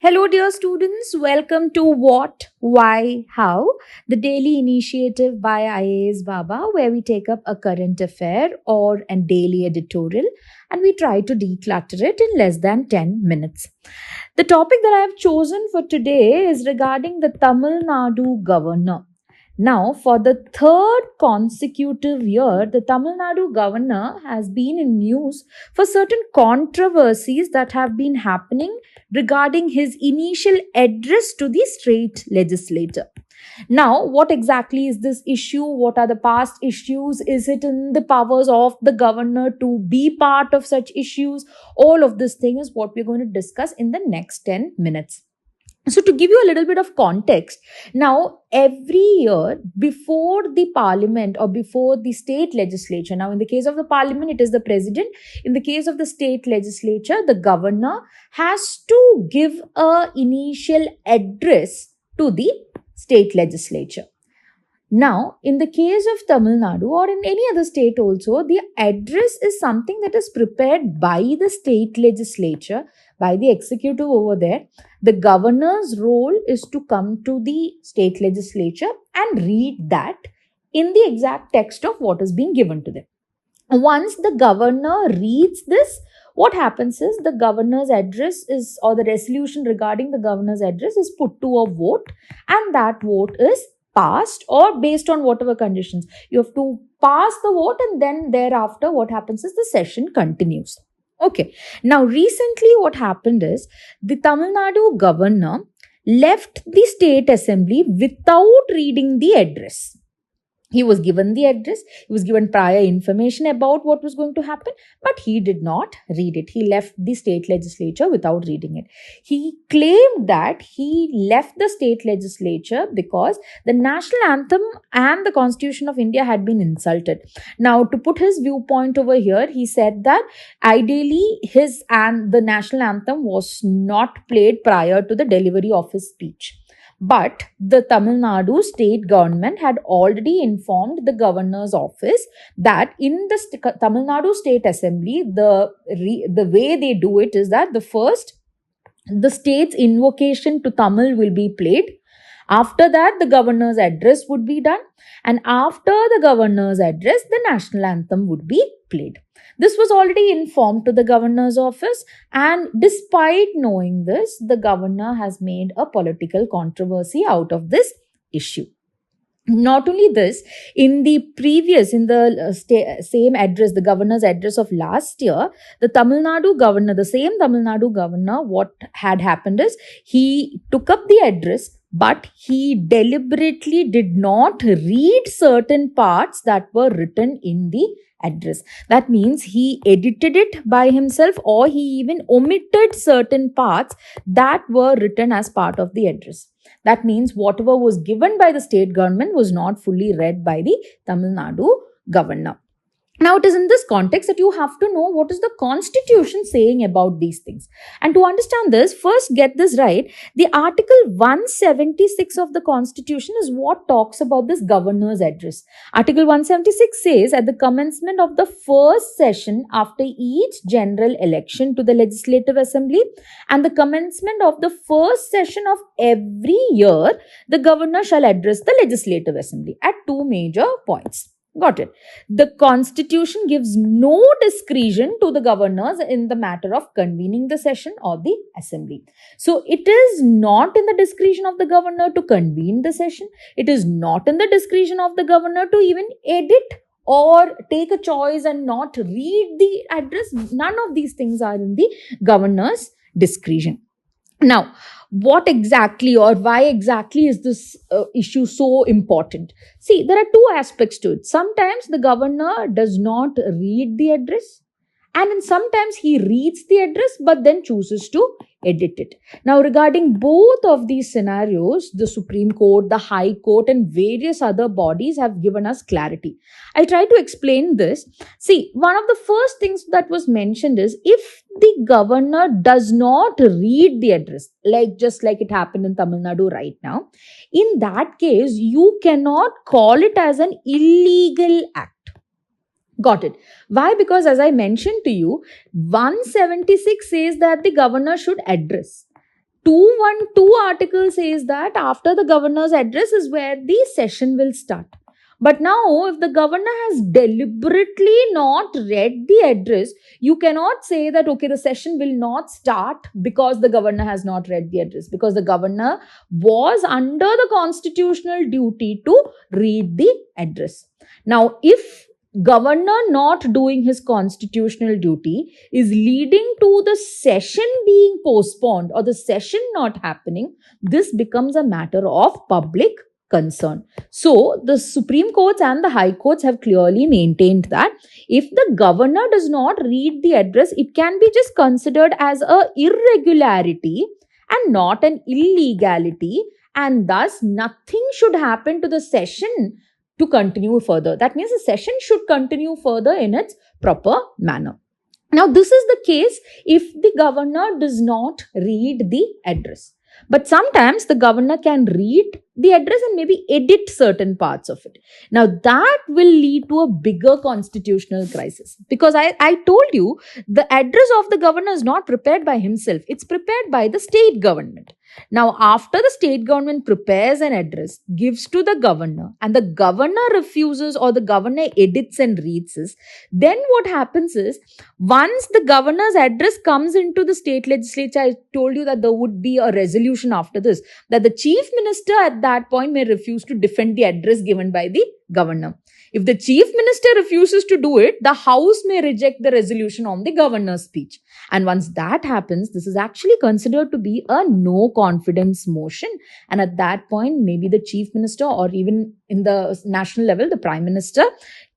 Hello, dear students. Welcome to What, Why, How, the daily initiative by IAS Baba, where we take up a current affair or a daily editorial and we try to declutter it in less than 10 minutes. The topic that I have chosen for today is regarding the Tamil Nadu governor. Now, for the third consecutive year, the Tamil Nadu governor has been in news for certain controversies that have been happening regarding his initial address to the state legislature. Now, what exactly is this issue? What are the past issues? Is it in the powers of the governor to be part of such issues? All of this thing is what we're going to discuss in the next 10 minutes. So, to give you a little bit of context, now every year before the parliament or before the state legislature, now in the case of the parliament, it is the president. In the case of the state legislature, the governor has to give a initial address to the state legislature. Now, in the case of Tamil Nadu or in any other state also, the address is something that is prepared by the state legislature, by the executive over there. The governor's role is to come to the state legislature and read that in the exact text of what is being given to them. Once the governor reads this, what happens is the governor's address is, or the resolution regarding the governor's address is put to a vote, and that vote is passed or based on whatever conditions. You have to pass the vote, and then thereafter what happens is the session continues. Okay. Now, recently what happened is the Tamil Nadu governor left the state assembly without reading the address. He was given the address, he was given prior information about what was going to happen, but he did not read it. He left the state legislature without reading it. He claimed that he left the state legislature because the national anthem and the Constitution of India had been insulted. Now, to put his viewpoint over here, he said that ideally his and the national anthem was not played prior to the delivery of his speech. But the Tamil Nadu state government had already informed the governor's office that in the Tamil Nadu state assembly, the way they do it is that the state's invocation to Tamil will be played. After that, the governor's address would be done. And after the governor's address, the national anthem would be played. This was already informed to the governor's office, and despite knowing this, the governor has made a political controversy out of this issue. Not only this, in the same address, the governor's address of last year, the same Tamil Nadu governor, what had happened is he took up the address, but he deliberately did not read certain parts that were written in the address. That means he edited it by himself, or he even omitted certain parts that were written as part of the address. That means whatever was given by the state government was not fully read by the Tamil Nadu governor. Now, it is in this context that you have to know what is the Constitution saying about these things. And to understand this, first get this right. The Article 176 of the Constitution is what talks about this governor's address. Article 176 says, at the commencement of the first session after each general election to the Legislative Assembly and the commencement of the first session of every year, the governor shall address the Legislative Assembly at two major points. Got it. The Constitution gives no discretion to the governors in the matter of convening the session or the assembly. So, it is not in the discretion of the governor to convene the session. It is not in the discretion of the governor to even edit or take a choice and not read the address. None of these things are in the governor's discretion. Now, what exactly or why exactly is this issue so important? See, there are two aspects to it. Sometimes the governor does not read the address, and sometimes he reads the address but then chooses to edit it. Now, regarding both of these scenarios, the Supreme Court, the High Court, and various other bodies have given us clarity. I'll try to explain this. See, one of the first things that was mentioned is if the governor does not read the address, just like it happened in Tamil Nadu right now, in that case, you cannot call it as an illegal act. Got it. Why? Because as I mentioned to you, 176 says that the governor should address. 212 article says that after the governor's address is where the session will start. But now, if the governor has deliberately not read the address, you cannot say that, okay, the session will not start because the governor has not read the address, because the governor was under the constitutional duty to read the address. Now, if governor not doing his constitutional duty is leading to the session being postponed or the session not happening, this becomes a matter of public concern. So, the Supreme Courts and the High Courts have clearly maintained that if the governor does not read the address, it can be just considered as a irregularity and not an illegality, and thus nothing should happen to the session to continue further. That means the session should continue further in its proper manner. Now, this is the case if the governor does not read the address. But sometimes the governor can read the address and maybe edit certain parts of it. Now, that will lead to a bigger constitutional crisis, because I told you the address of the governor is not prepared by himself, it's prepared by the state government. Now, after the state government prepares an address, gives to the governor, and the governor refuses or the governor edits and reads this, then what happens is, once the governor's address comes into the state legislature, I told you that there would be a resolution after this, that the chief minister at that point may refuse to defend the address given by the governor. If the chief minister refuses to do it, the house may reject the resolution on the governor's speech. And once that happens, this is actually considered to be a no confidence motion. And at that point, maybe the chief minister, or even in the national level, the prime minister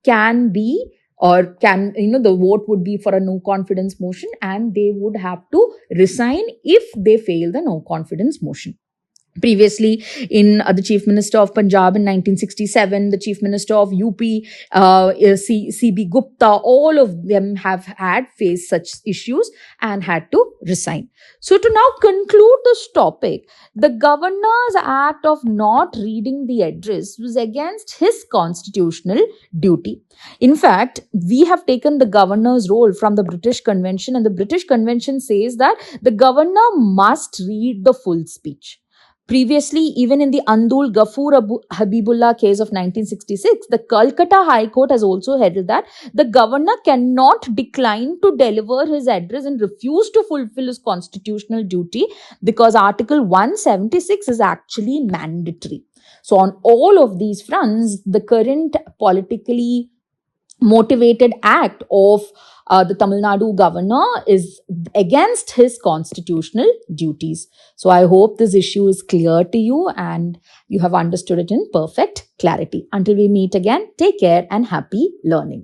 can be, or can, the vote would be for a no confidence motion, and they would have to resign if they fail the no confidence motion. Previously, in the Chief Minister of Punjab in 1967, the Chief Minister of UP, C.B. Gupta, all of them have faced such issues and had to resign. So, to now conclude this topic, the governor's act of not reading the address was against his constitutional duty. In fact, we have taken the governor's role from the British Convention, and the British Convention says that the governor must read the full speech. Previously, even in the Andul Ghaffur Habibullah case of 1966, the Calcutta High Court has also held that the governor cannot decline to deliver his address and refuse to fulfill his constitutional duty, because Article 176 is actually mandatory. So, on all of these fronts, the current politically motivated act of the Tamil Nadu governor is against his constitutional duties. So I hope this issue is clear to you and you have understood it in perfect clarity. Until we meet again, take care and happy learning.